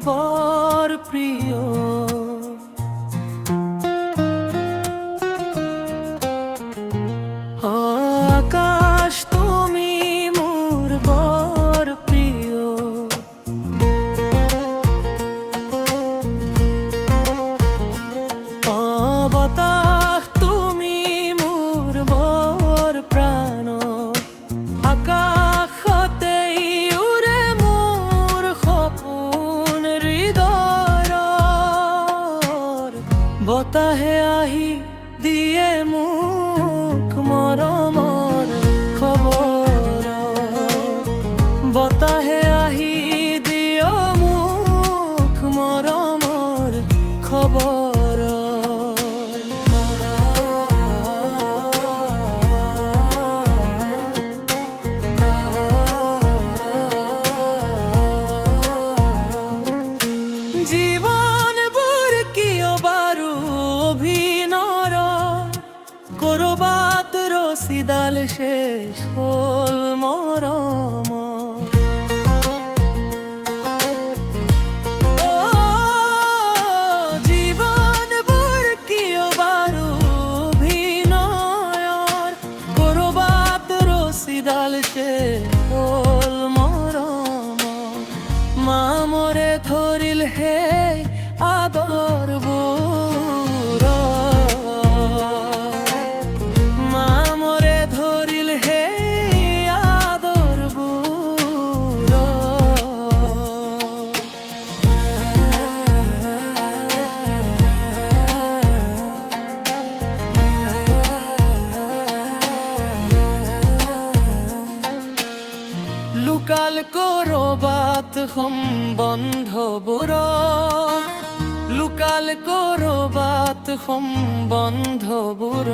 পর প্রিয়। আকাশ তুমি মোর বর প্রিয়। বাতাস তুমি মোর বর প্রাণ। আকাশতেই উৰে মোৰ সপোন হৃদয়ৰ। বতাহে আহি দিয়ে মোক মৰমৰ খবৰ। বতাহে আহি দিয় মোক মৰমৰ খবৰ। জীৱনবোৰ কিয় বাৰু অভিনয়, কৰবাত ৰছীডাল শেষ হ'ল মৰম। জীৱনবোৰ কিয় বাৰু অভিনয়ৰ, কৰবাত ৰছীডাল শেষ হ'ল মৰম। মামৰে ধৰিল হে আদৰবোৰ। মামৰে ধৰিল হে আদৰবোৰ। লুকাল কৰবাত সম্বন্ধবোৰ। লুকাল কৰবাত সম্বন্ধবোৰ।